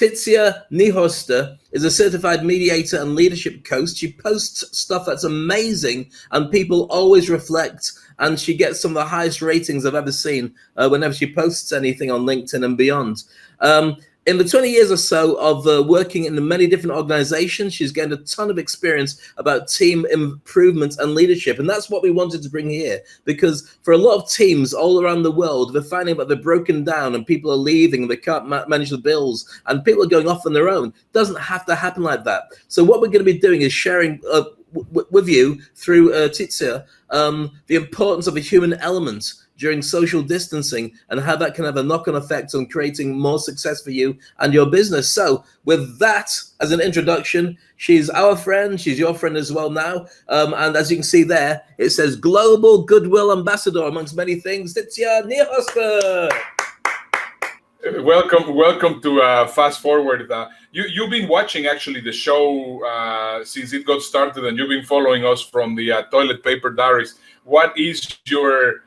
Titia Niehorster is a certified mediator and leadership coach. She posts stuff that's amazing, and people always reflect, and she gets some of the highest ratings I've ever seen whenever she posts anything on LinkedIn and beyond. In the 20 years or so of working in many different organizations, she's gained a ton of experience about team improvement and leadership. And that's what we wanted to bring here, because for a lot of teams all around the world, they're finding that they're broken down and people are leaving and they can't manage the bills and people are going off on their own. It doesn't have to happen like that. So what we're going to be doing is sharing with you through Titia the importance of a human element during social distancing and how that can have a knock-on effect on creating more success for you and your business. So with that as an introduction, she's our friend, she's your friend as well now. And as you can see there, it says Global Goodwill Ambassador, amongst many things, Titia Niehorster. Welcome to Fast Forward. You've been watching actually the show since it got started, and you've been following us from the Toilet Paper Diaries. What is your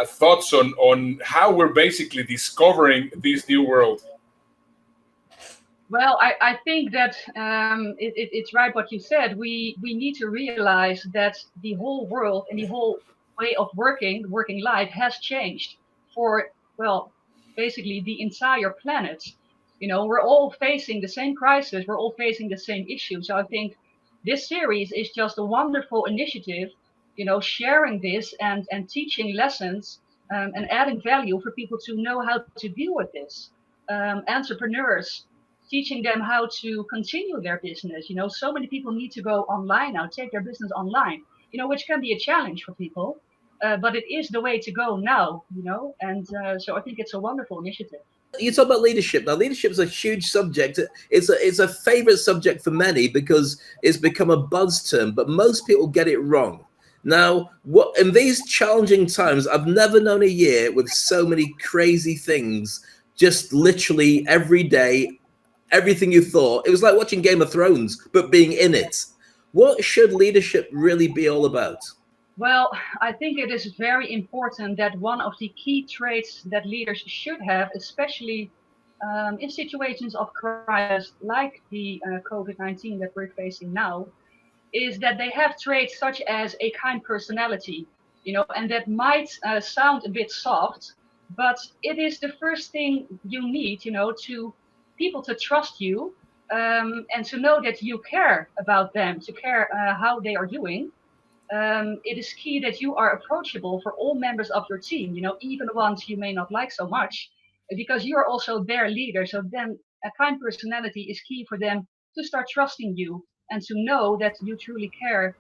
thoughts on how we're basically discovering this new world? Well, I think that it's right what you said. We need to realize that the whole world and the whole way of working life has changed for, well, basically the entire planet. You know, we're all facing the same crisis. We're all facing the same issues. So I think this series is just a wonderful initiative, you know, sharing this and teaching lessons and adding value for people to know how to deal with this. Entrepreneurs, teaching them how to continue their business. You know, so many people need to go online now, take their business online, you know, which can be a challenge for people. But it is the way to go now, you know, and so I think it's a wonderful initiative. You talk about leadership. Now, leadership is a huge subject. It's a favorite subject for many because it's become a buzz term, but most people get it wrong. Now, what in these challenging times, I've never known a year with so many crazy things, just literally every day, everything you thought. It was like watching Game of Thrones, but being in it. What should leadership really be all about? Well, I think it is very important that one of the key traits that leaders should have, especially in situations of crisis like the COVID-19 that we're facing now, is that they have traits such as a kind personality, you know, and that might sound a bit soft, but it is the first thing you need, you know, to people to trust you and to know that you care about them, to care how they are doing. It is key that you are approachable for all members of your team, you know, even the ones you may not like so much, because you are also their leader. So then a kind personality is key for them to start trusting you and to know that you truly care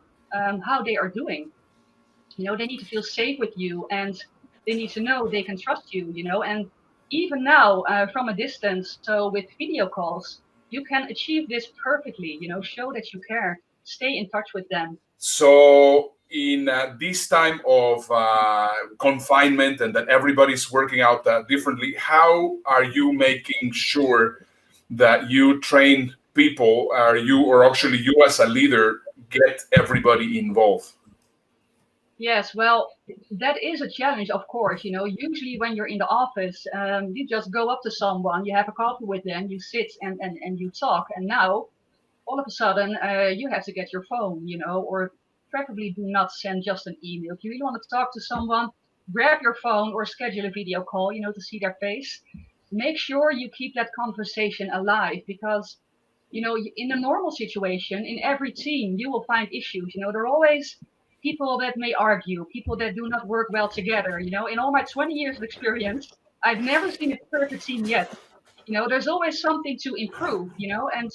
how they are doing. You know, they need to feel safe with you and they need to know they can trust you, you know, and even now from a distance, so with video calls, you can achieve this perfectly, you know, show that you care, stay in touch with them. So in this time of confinement and that everybody's working out differently, how are you making sure that you train people, or actually you as a leader, get everybody involved? Yes, well, that is a challenge, of course. You know, usually when you're in the office, you just go up to someone, you have a coffee with them, you sit and you talk. And now all of a sudden you have to get your phone, you know, or preferably do not send just an email. If you really want to talk to someone, grab your phone or schedule a video call, you know, to see their face. Make sure you keep that conversation alive because, you know, in a normal situation, in every team, you will find issues. You know, there are always people that may argue, people that do not work well together. You know, in all my 20 years of experience, I've never seen a perfect team yet. You know, there's always something to improve, you know, and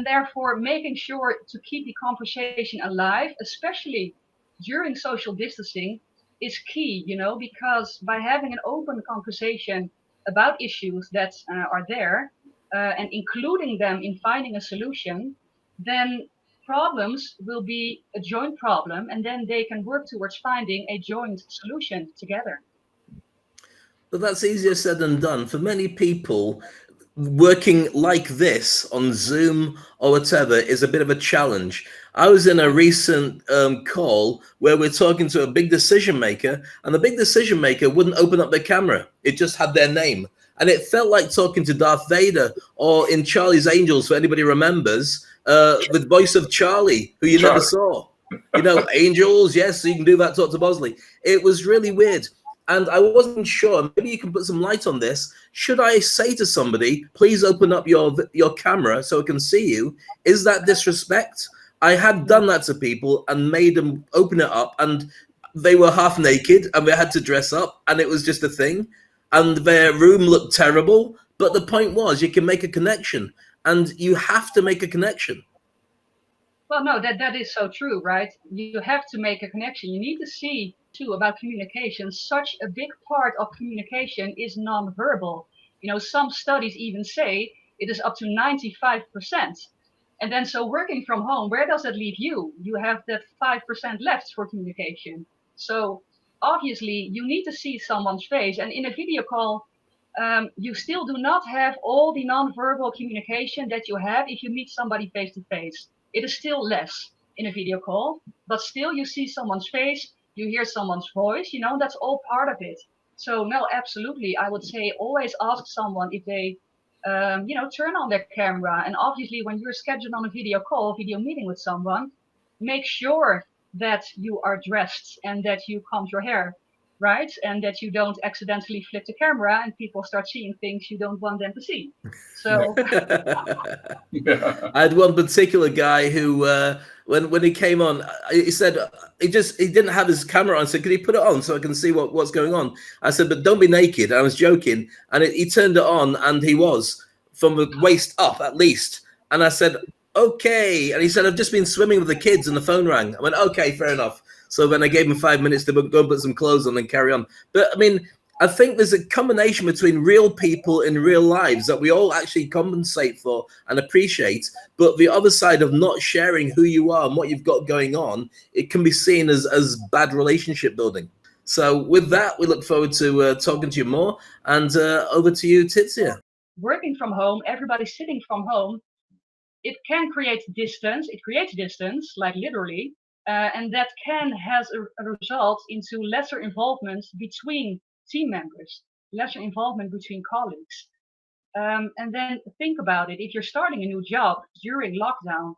therefore making sure to keep the conversation alive, especially during social distancing, is key, you know, because by having an open conversation about issues that are there and including them in finding a solution, then problems will be a joint problem and then they can work towards finding a joint solution together. But that's easier said than done. For many people, working like this on Zoom or whatever is a bit of a challenge. I was in a recent call where we're talking to a big decision maker, and the big decision maker wouldn't open up their camera. It just had their name. and it felt like talking to Darth Vader, or in Charlie's Angels, for anybody remembers, the voice of Charlie, who you never saw. Angels, yes, so you can do that, talk to Bosley. It was really weird. And I wasn't sure, maybe you can put some light on this. Should I say to somebody, please open up your camera so I can see you? Is that disrespect? I had done that to people and made them open it up, and they were half naked and they had to dress up, and it was just a thing. And their room looked terrible. But the point was, you can make a connection, and you have to make a connection. Well, no, that is so true, right? You have to make a connection. You need to see too about communication. Such a big part of communication is nonverbal. Some studies even say it is up to 95%. And then so working from home, where does that leave you? You have that 5% left for communication. So obviously you need to see someone's face, and in a video call, you still do not have all the nonverbal communication that you have if you meet somebody face to face. It is still less in a video call, but still you see someone's face, you hear someone's voice, that's all part of it. So no, absolutely. I would say always ask someone if they, turn on their camera. And obviously when you're scheduled on a video call, video meeting with someone, make sure that you are dressed and that you combed your hair, right? And that you don't accidentally flip the camera and people start seeing things you don't want them to see. So I had one particular guy who, when he came on, he said he didn't have his camera on. So could he put it on so I can see what's going on? I said, but don't be naked. I was joking, and he turned it on, and he was from the waist up at least. And I said, okay. And he said, I've just been swimming with the kids, and the phone rang. I went, okay, fair enough. So then I gave him 5 minutes to go and put some clothes on and carry on. But I mean, I think there's a combination between real people in real lives that we all actually compensate for and appreciate. But the other side of not sharing who you are and what you've got going on, it can be seen as bad relationship building. So with that, we look forward to talking to you more. And over to you, Titia. Working from home, everybody sitting from home, it can create distance. It creates distance, like literally. And that has a result into lesser involvement between team members, lesser involvement between colleagues. And then think about it. If you're starting a new job during lockdown,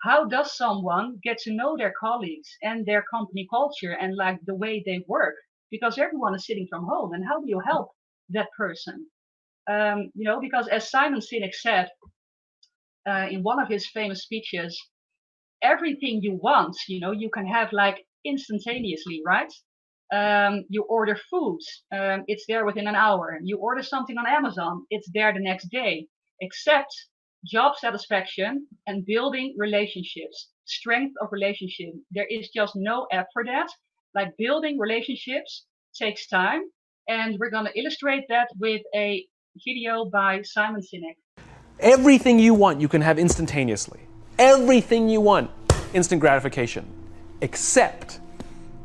how does someone get to know their colleagues and their company culture and like the way they work? Because everyone is sitting from home, and how do you help that person? Because as Simon Sinek said in one of his famous speeches, everything you want, you can have like instantaneously, right? You order food, it's there within an hour. You order something on Amazon, it's there the next day. Except job satisfaction and building relationships, strength of relationship. There is just no app for that. Like building relationships takes time. And we're going to illustrate that with a video by Simon Sinek. Everything you want, you can have instantaneously. Everything you want, instant gratification, except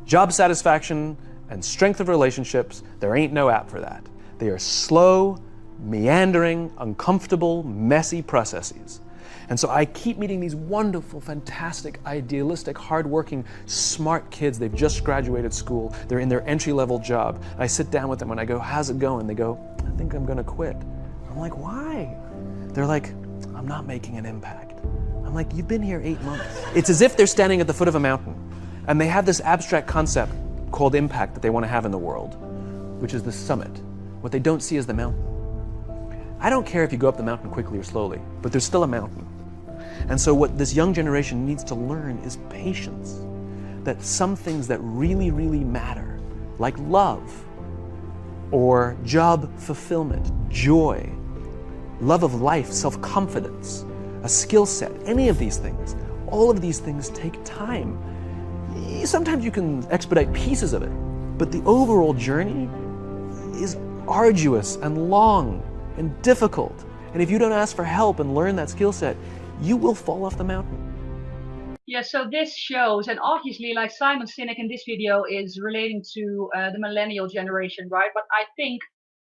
job satisfaction and strength of relationships. There ain't no app for that. They are slow, meandering, uncomfortable, messy processes. And so I keep meeting these wonderful, fantastic, idealistic, hardworking, smart kids. They've just graduated school. They're in their entry-level job. I sit down with them and I go, how's it going? They go, I think I'm gonna quit. I'm like, why? They're like, I'm not making an impact. I'm like, you've been here 8 months. It's as if they're standing at the foot of a mountain and they have this abstract concept called impact that they want to have in the world, which is the summit. What they don't see is the mountain. I don't care if you go up the mountain quickly or slowly, but there's still a mountain. And so what this young generation needs to learn is patience. That some things that really, really matter, like love, or job fulfillment, joy, love of life, self-confidence, a skill set, any of these things, all of these things take time. Sometimes you can expedite pieces of it, but the overall journey is arduous and long and difficult. And if you don't ask for help and learn that skill set, you will fall off the mountain. Yeah, so this shows, and obviously like Simon Sinek in this video is relating to the millennial generation, right? But I think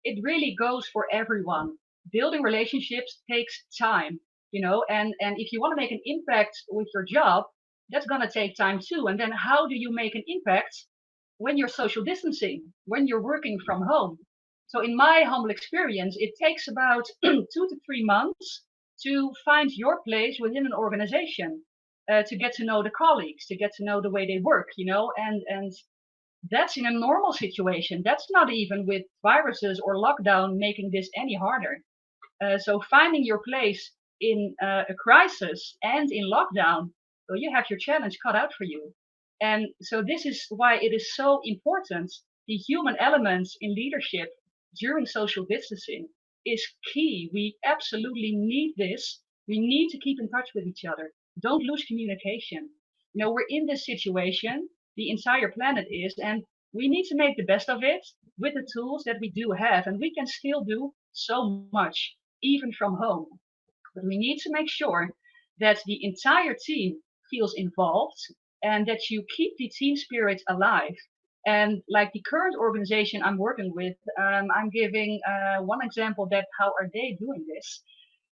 it really goes for everyone. Building relationships takes time, and if you want to make an impact with your job, that's going to take time too. And then how do you make an impact when you're social distancing, when you're working from home? So in my humble experience, it takes about 2 to 3 months to find your place within an organization, to get to know the colleagues, to get to know the way they work, and that's in a normal situation. That's not even with viruses or lockdown making this any harder. So finding your place in a crisis and in lockdown, well, you have your challenge cut out for you. And so this is why it is so important. The human elements in leadership during social distancing is key. We absolutely need this. We need to keep in touch with each other. Don't lose communication. We're in this situation, the entire planet is, and we need to make the best of it with the tools that we do have. And we can still do so much, even from home. But we need to make sure that the entire team feels involved and that you keep the team spirit alive. And like the current organization I'm working with, I'm giving one example that how are they doing this?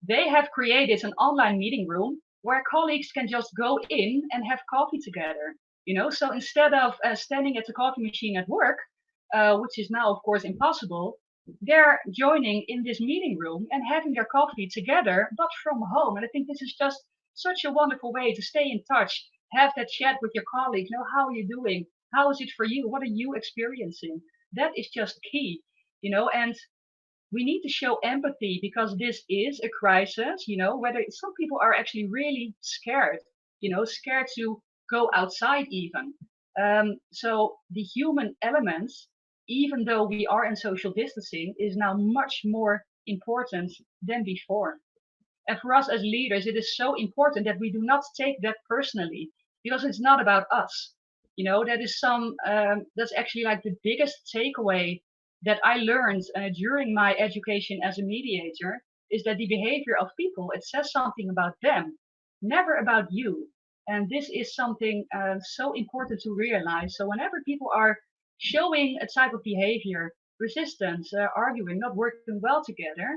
They have created an online meeting room where colleagues can just go in and have coffee together. So instead of standing at the coffee machine at work, which is now of course impossible, they're joining in this meeting room and having their coffee together, but from home. And I think this is just such a wonderful way to stay in touch, have that chat with your colleagues. How are you doing? How is it for you? What are you experiencing? That is just key, and we need to show empathy because this is a crisis, whether some people are actually really scared, scared to go outside even. So the human elements, even though we are in social distancing, is now much more important than before. And for us as leaders, it is so important that we do not take that personally because it's not about us. That is that's actually like the biggest takeaway that I learned during my education as a mediator is that the behavior of people, it says something about them, never about you. And this is something so important to realize. So whenever people are showing a type of behavior, resistance, arguing, not working well together,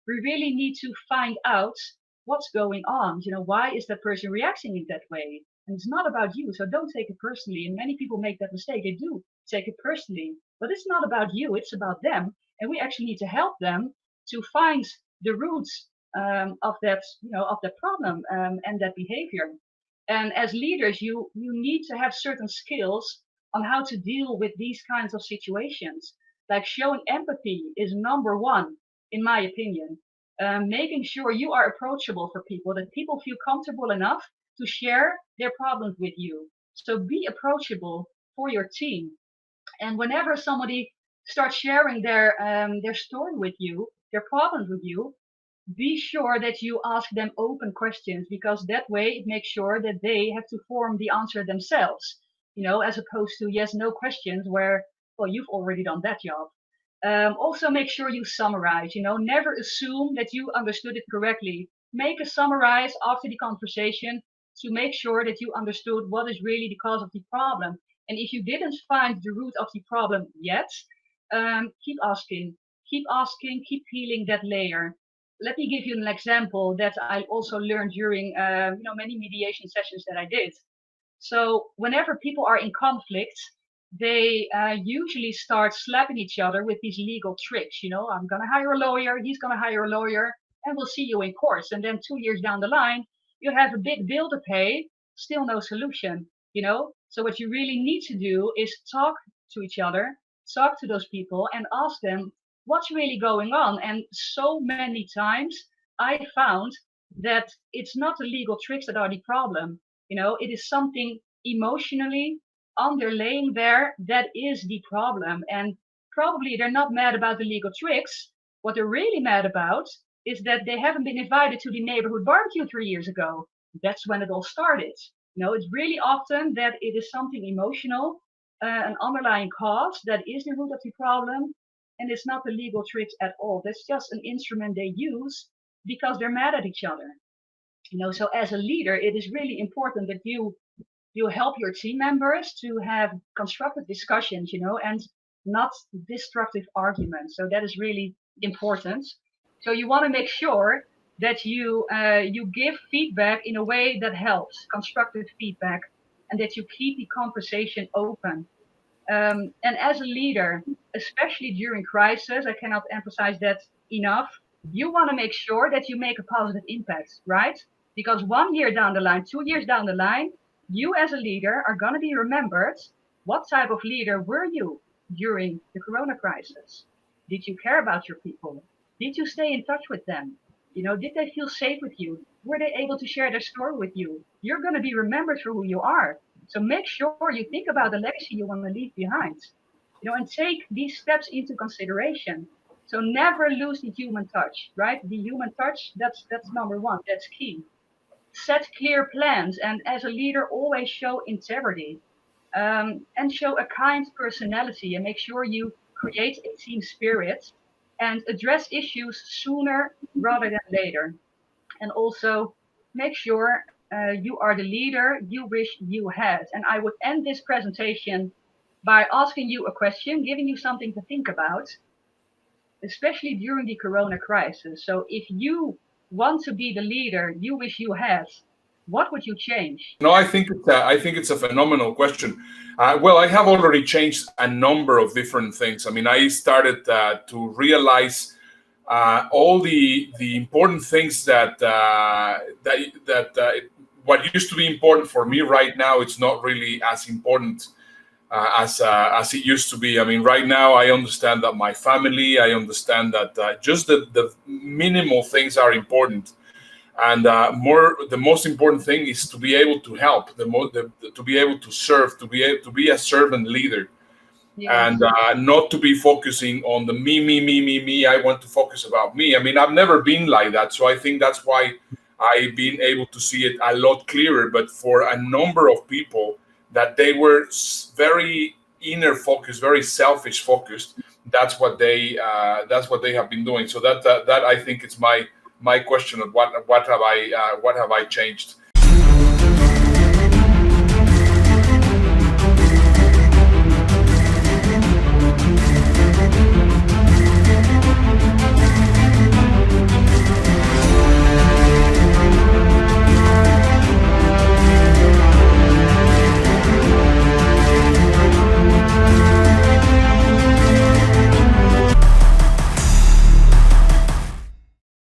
we really need to find out what's going on. Why is that person reacting in that way? And it's not about you, so don't take it personally. And many people make that mistake. They do take it personally, but it's not about you, it's about them. And we actually need to help them to find the roots of that problem and that behavior. And as leaders, you need to have certain skills on how to deal with these kinds of situations. Like showing empathy is number one, in my opinion. Making sure you are approachable for people, that people feel comfortable enough to share their problems with you. So be approachable for your team. And whenever somebody starts sharing their story with you, their problems with you, be sure that you ask them open questions because that way it makes sure that they have to form the answer themselves, as opposed to yes, no questions where, well, you've already done that job. Also make sure you summarize, never assume that you understood it correctly. Make a summarize after the conversation to make sure that you understood what is really the cause of the problem. And if you didn't find the root of the problem yet, keep asking, keep peeling that layer. Let me give you an example that I also learned during many mediation sessions that I did. So whenever people are in conflict, they usually start slapping each other with these legal tricks. I'm going to hire a lawyer, he's going to hire a lawyer, and we'll see you in court. And then 2 years down the line, you have a big bill to pay, still no solution. So what you really need to do is talk to each other, talk to those people, and ask them what's really going on. And so many times I found that it's not the legal tricks that are the problem. It is something emotionally underlaying there that is the problem. And probably they're not mad about the legal tricks. What they're really mad about is that they haven't been invited to the neighborhood barbecue 3 years ago. That's when it all started. It's really often that it is something emotional, an underlying cause that is the root of the problem. And it's not the legal tricks at all. That's just an instrument they use because they're mad at each other. So as a leader, it is really important that you help your team members to have constructive discussions, and not destructive arguments. So that is really important. So you want to make sure that you give feedback in a way that helps, constructive feedback, and that you keep the conversation open. And as a leader, especially during crisis, I cannot emphasize that enough. You want to make sure that you make a positive impact, right? Because 1 year down the line, 2 years down the line, you as a leader are going to be remembered. What type of leader were you during the Corona crisis? Did you care about your people? Did you stay in touch with them? Did they feel safe with you? Were they able to share their story with you? You're going to be remembered for who you are. So make sure you think about the legacy you want to leave behind, and take these steps into consideration. So never lose the human touch, right? The human touch, that's number one, that's key. Set clear plans, and as a leader, always show integrity, and show a kind personality, and make sure you create a team spirit and address issues sooner rather than later. And also make sure you are the leader you wish you had. And I would end this presentation by asking you a question, giving you something to think about, especially during the Corona crisis. So if you want to be the leader you wish you had, what would you change? No, I think it's a phenomenal question. Well, I have already changed a number of different things. I mean, I started to realize all the important things that what used to be important for me right now, it's not really as important as it used to be. I mean, right now I understand that my family, I understand that just the minimal things are important. And the most important thing is to be able to help, to be able to serve, to be a servant leader. Yes. And not to be focusing on the me. I want to focus about me. I mean, I've never been like that, so I think that's why I've been able to see it a lot clearer. But for a number of people, that they were very inner focused, very selfish focused. That's what they have been doing. So that I think it's my question of what have I changed.